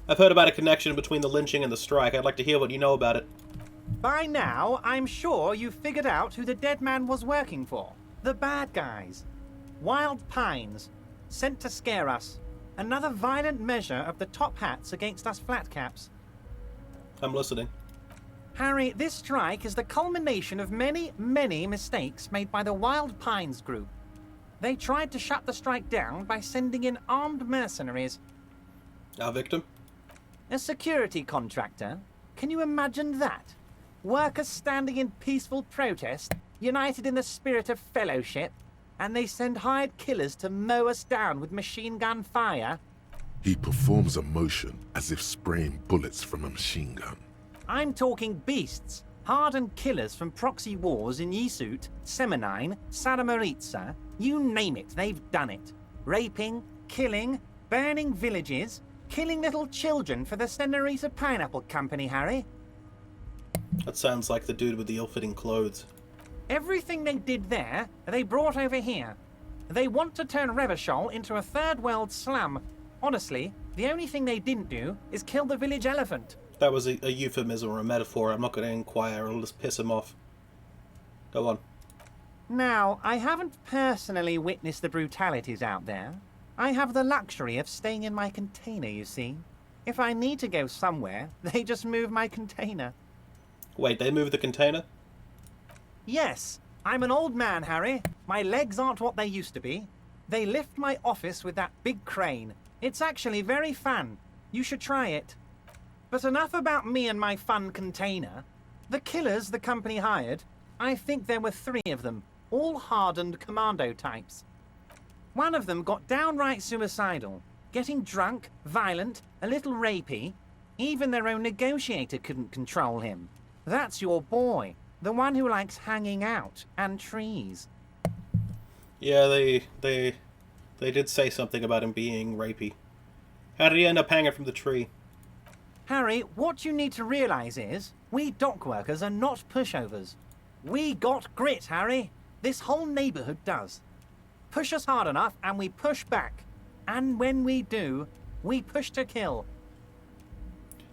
I've heard about a connection between the lynching and the strike. I'd like to hear what you know about it. By now, I'm sure you've figured out who the dead man was working for. The bad guys. Wild Pines. Sent to scare us. Another violent measure of the top hats against us flatcaps. I'm listening. Harry, this strike is the culmination of many, many mistakes made by the Wild Pines group. They tried to shut the strike down by sending in armed mercenaries. Our victim? A security contractor? Can you imagine that? Workers standing in peaceful protest, united in the spirit of fellowship, and they send hired killers to mow us down with machine gun fire? He performs a motion as if spraying bullets from a machine gun. I'm talking beasts. Hardened killers from proxy wars in Yisut, Semenine, Saramoritsa. You name it, they've done it. Raping, killing, burning villages, killing little children for the Senorita Pineapple Company, Harry. That sounds like the dude with the ill-fitting clothes. Everything they did there, they brought over here. They want to turn Revachol into a third world slum. Honestly, the only thing they didn't do is kill the village elephant. That was a euphemism or a metaphor. I'm not going to inquire. I'll just piss him off. Go on. Now, I haven't personally witnessed the brutalities out there. I have the luxury of staying in my container, you see. If I need to go somewhere, they just move my container. Wait, they moved the container? Yes, I'm an old man, Harry. My legs aren't what they used to be. They lift my office with that big crane. It's actually very fun. You should try it. But enough about me and my fun container. The killers the company hired, I think there were 3 of them, all hardened commando types. One of them got downright suicidal, getting drunk, violent, a little rapey. Even their own negotiator couldn't control him. That's your boy, the one who likes hanging out and trees. Yeah, they did say something about him being rapey. How did he end up hanging from the tree? Harry, what you need to realize is, we dock workers are not pushovers. We got grit, Harry. This whole neighborhood does. Push us hard enough and we push back. And when we do, we push to kill.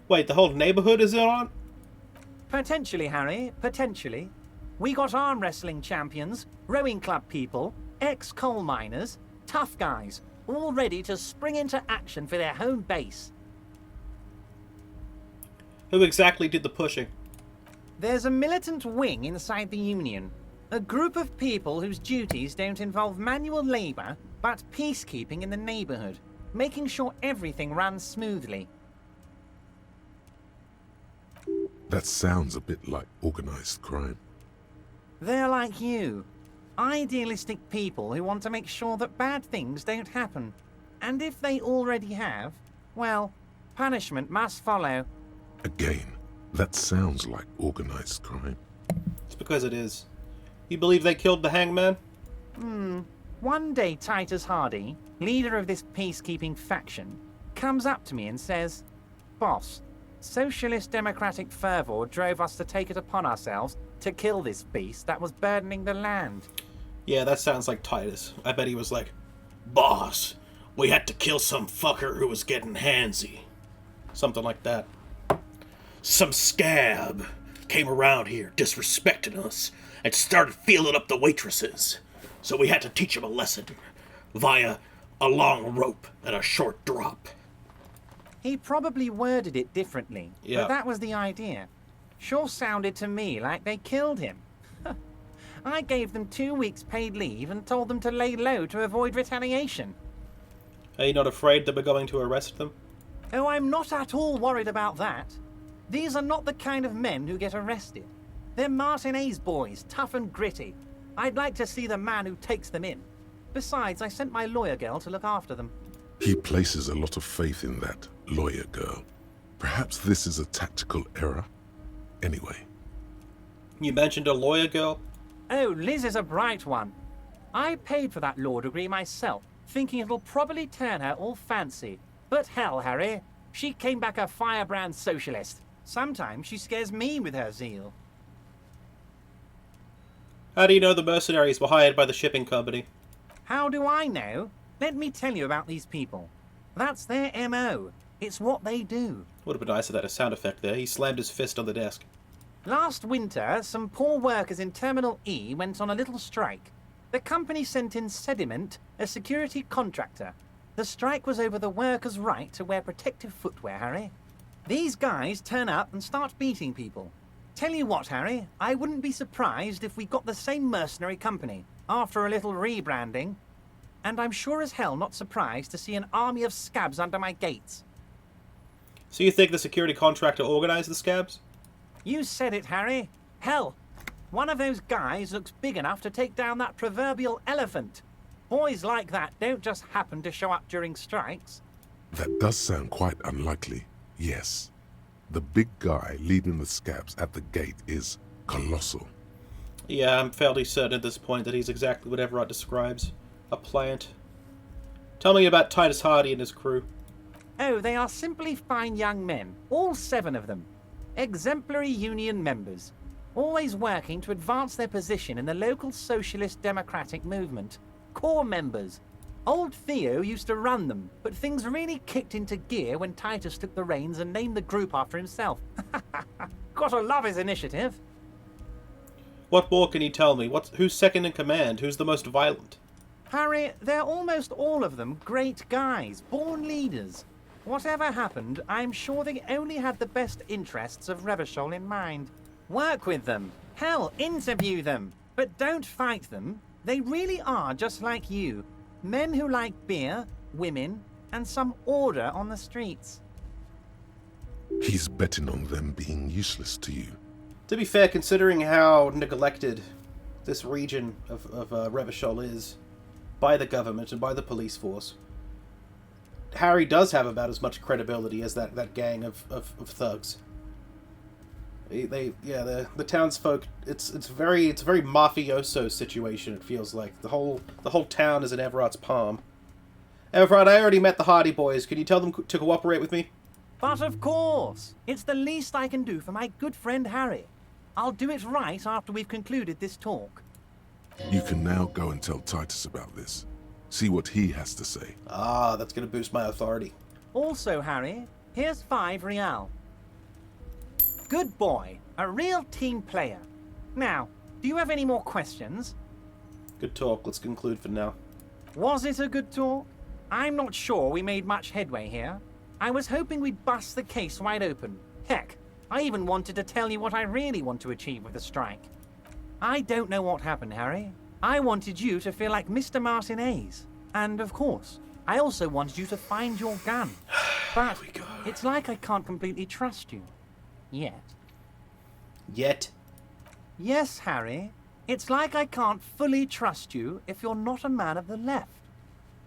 Wait, the whole neighborhood is in on? Potentially, Harry, potentially. We got arm wrestling champions, rowing club people, ex-coal miners, tough guys, all ready to spring into action for their home base. Who exactly did the pushing? There's a militant wing inside the Union. A group of people whose duties don't involve manual labor, but peacekeeping in the neighborhood, making sure everything runs smoothly. That sounds a bit like organized crime. They're like you. Idealistic people who want to make sure that bad things don't happen. And if they already have, well, punishment must follow. Again, that sounds like organized crime. It's because it is. You believe they killed the hangman? One day Titus Hardy, leader of this peacekeeping faction, comes up to me and says, "Boss, socialist democratic fervor drove us to take it upon ourselves to kill this beast that was burdening the land." Yeah, that sounds like Titus. I bet he was like, "Boss, we had to kill some fucker who was getting handsy." Something like that. Some scab came around here disrespecting us and started feeling up the waitresses. So we had to teach him a lesson via a long rope and a short drop. He probably worded it differently, Yeah. but that was the idea. Sure sounded to me like they killed him. I gave them 2 weeks paid leave and told them to lay low to avoid retaliation. Are you not afraid that we're going to arrest them? Oh, I'm not at all worried about that. These are not the kind of men who get arrested. They're Martinez boys, tough and gritty. I'd like to see the man who takes them in. Besides, I sent my lawyer girl to look after them. He places a lot of faith in that lawyer girl. Perhaps this is a tactical error. Anyway, You mentioned a lawyer girl? Oh, Liz is a bright one. I paid for that law degree myself, thinking it'll probably turn her all fancy. But hell, Harry, she came back a firebrand socialist. Sometimes she scares me with her zeal. How do you know the mercenaries were hired by the shipping company? How do I know? Let me tell you about these people. That's their M.O. It's what they do. Would have been nice if that had a sound effect there. He slammed his fist on the desk. Last winter, some poor workers in Terminal E went on a little strike. The company sent in Sediment, a security contractor. The strike was over the workers' right to wear protective footwear, Harry. These guys turn up and start beating people. Tell you what, Harry, I wouldn't be surprised if we got the same mercenary company after a little rebranding. And I'm sure as hell not surprised to see an army of scabs under my gates. So you think the security contractor organized the scabs? You said it, Harry. Hell, one of those guys looks big enough to take down that proverbial elephant. Boys like that don't just happen to show up during strikes. That does sound quite unlikely, yes. The big guy leading the scabs at the gate is colossal. Yeah, I'm fairly certain at this point that he's exactly what Evrart describes. A plant. Tell me about Titus Hardy and his crew. Oh, they are simply fine young men, all 7 of them. Exemplary union members, always working to advance their position in the local socialist democratic movement. Core members. Old Theo used to run them, but things really kicked into gear when Titus took the reins and named the group after himself. Gotta love his initiative. What more can you tell me? Who's second in command? Who's the most violent? Harry, they're almost all of them great guys, born leaders. Whatever happened, I'm sure they only had the best interests of Revachol in mind. Work with them. Hell, interview them. But don't fight them. They really are just like you. Men who like beer, women, and some order on the streets. He's betting on them being useless to you. To be fair, considering how neglected this region of Revachol is by the government and by the police force, Harry does have about as much credibility as that gang of thugs. The townsfolk. It's a very mafioso situation. It feels like the whole town is in Everart's palm. Evrart, I already met the Hardy boys. Can you tell them to cooperate with me? But of course, it's the least I can do for my good friend Harry. I'll do it right after we've concluded this talk. You can now go and tell Titus about this. See what he has to say. Ah, that's going to boost my authority. Also, Harry, here's 5 real. Good boy. A real team player. Now, do you have any more questions? Good talk. Let's conclude for now. Was it a good talk? I'm not sure we made much headway here. I was hoping we'd bust the case wide open. Heck, I even wanted to tell you what I really want to achieve with the strike. I don't know what happened, Harry. I wanted you to feel like Mr. Martinez. And of course, I also wanted you to find your gun. But it's like I can't completely trust you. Yet. Yet? Yes, Harry. It's like I can't fully trust you if you're not a man of the left.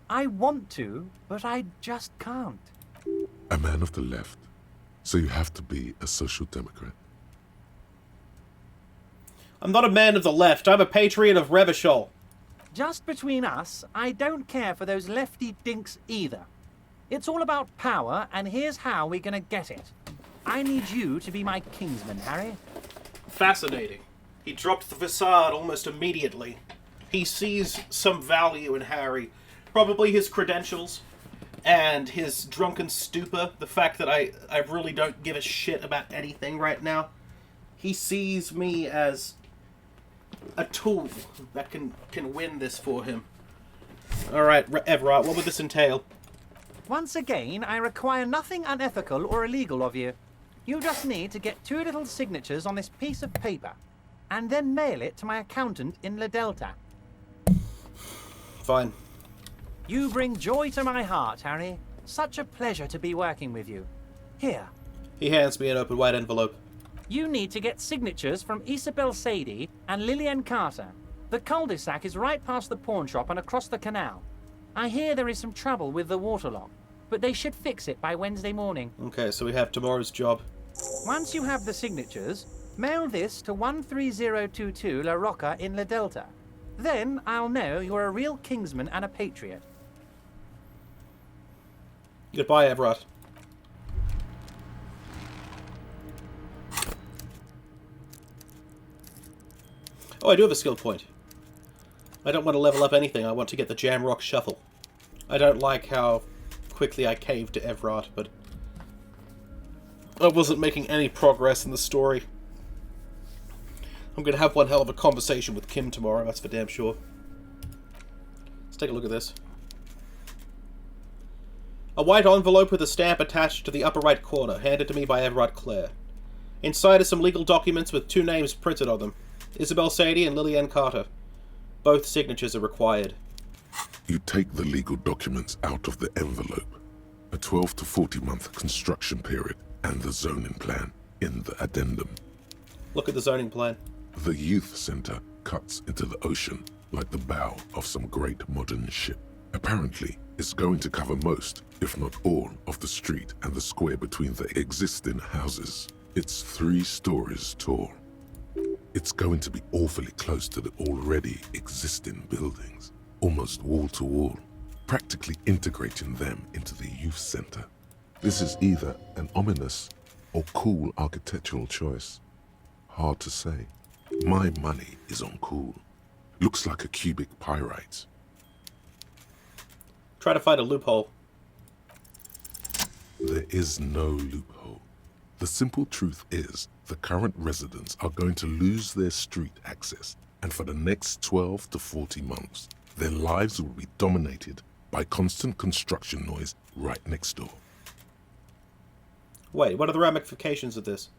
I want to, but I just can't. A man of the left? So you have to be a social democrat? I'm not a man of the left. I'm a patriot of Revachol. Just between us, I don't care for those lefty dinks either. It's all about power, and here's how we're gonna get it. I need you to be my kingsman, Harry. Fascinating. He dropped the facade almost immediately. He sees some value in Harry. Probably his credentials and his drunken stupor. The fact that I really don't give a shit about anything right now. He sees me as a tool that can win this for him. Alright, Evrart, what would this entail? Once again, I require nothing unethical or illegal of you. You just need to get 2 little signatures on this piece of paper, and then mail it to my accountant in La Delta. Fine. You bring joy to my heart, Harry. Such a pleasure to be working with you. Here. He hands me an open white envelope. You need to get signatures from Isabel Sadie and Lillian Carter. The cul-de-sac is right past the pawn shop and across the canal. I hear there is some trouble with the water lock, but they should fix it by Wednesday morning. Okay, so we have tomorrow's job. Once you have the signatures, mail this to 13022 La Rocca in La Delta. Then I'll know you're a real kingsman and a patriot. Goodbye, Evrart. Oh, I do have a skill point. I don't want to level up anything. I want to get the Jamrock Shuffle. I don't like how quickly I caved to Evrart, but I wasn't making any progress in the story. I'm going to have one hell of a conversation with Kim tomorrow, that's for damn sure. Let's take a look at this. A white envelope with a stamp attached to the upper right corner, handed to me by Evrart Clare. Inside are some legal documents with 2 names printed on them. Isabel Sadie and Lillian Carter. Both signatures are required. You take the legal documents out of the envelope. A 12 to 40 month construction period and the zoning plan in the addendum. Look at the zoning plan. The youth center cuts into the ocean like the bow of some great modern ship. Apparently, it's going to cover most, if not all, of the street and the square between the existing houses. It's 3 stories tall. It's going to be awfully close to the already existing buildings, almost wall to wall, practically integrating them into the youth center. This is either an ominous or cool architectural choice. Hard to say. My money is on cool. Looks like a cubic pyrite. Try to find a loophole. There is no loophole. The simple truth is, the current residents are going to lose their street access, and for the next 12 to 40 months, their lives will be dominated by constant construction noise right next door. Wait, what are the ramifications of this?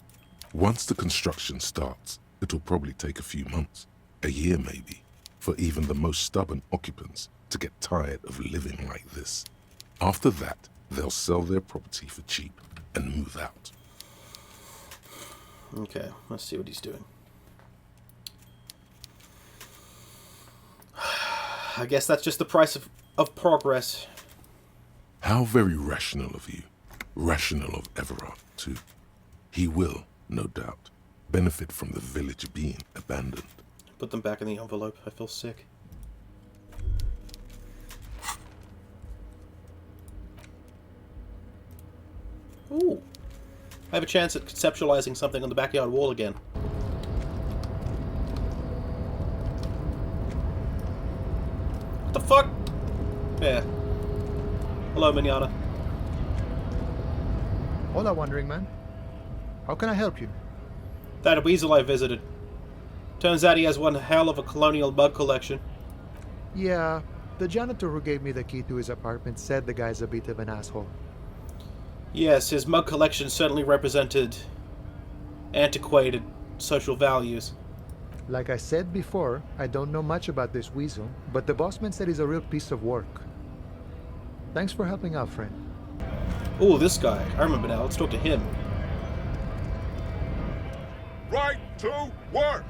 Once the construction starts, it'll probably take a few months, a year maybe, for even the most stubborn occupants to get tired of living like this. After that, they'll sell their property for cheap and move out. Okay, let's see what he's doing. I guess that's just the price of progress. How very rational of you. Rational of Evrart, too. He will, no doubt, benefit from the village being abandoned. Put them back in the envelope. I feel sick. Ooh. I have a chance at conceptualizing something on the backyard wall again. What the fuck? Yeah. Hello, Manana. Hola, Wandering Man. How can I help you? That weasel I visited. Turns out he has one hell of a colonial bug collection. Yeah, the janitor who gave me the key to his apartment said the guy's a bit of an asshole. Yes, his mug collection certainly represented antiquated social values. Like I said before, I don't know much about this weasel, but the bossman said he's a real piece of work. Thanks for helping out, friend. Ooh, this guy. I remember now. Let's talk to him. Right to work!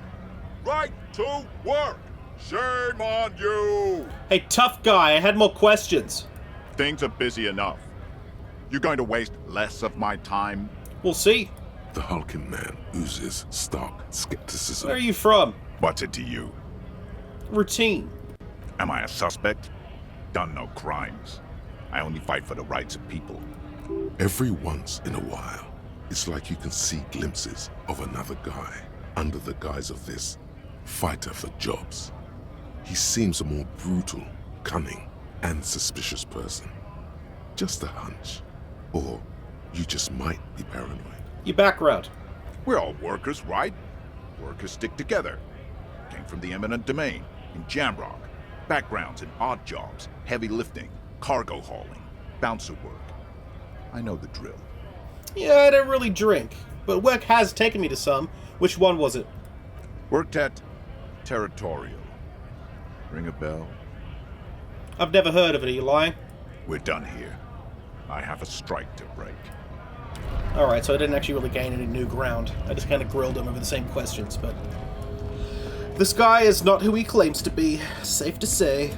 Right to work! Shame on you! Hey, tough guy. I had more questions. Things are busy enough. You're going to waste less of my time? We'll see. The hulking man oozes stark skepticism. Where are you from? What's it to you? Routine. Am I a suspect? Done no crimes. I only fight for the rights of people. Every once in a while, it's like you can see glimpses of another guy under the guise of this fighter for jobs. He seems a more brutal, cunning, and suspicious person. Just a hunch. Or you just might be paranoid. Your background. We're all workers, right? Workers stick together. Came from the eminent domain, in Jamrock. Backgrounds in odd jobs, heavy lifting, cargo hauling, bouncer work. I know the drill. Yeah, I don't really drink, but work has taken me to some. Which one was it? Worked at Territorial. Ring a bell? I've never heard of it. Are you lying? We're done here. I have a strike to break. Alright, so I didn't actually really gain any new ground. I just kind of grilled him over the same questions, but... This guy is not who he claims to be. Safe to say.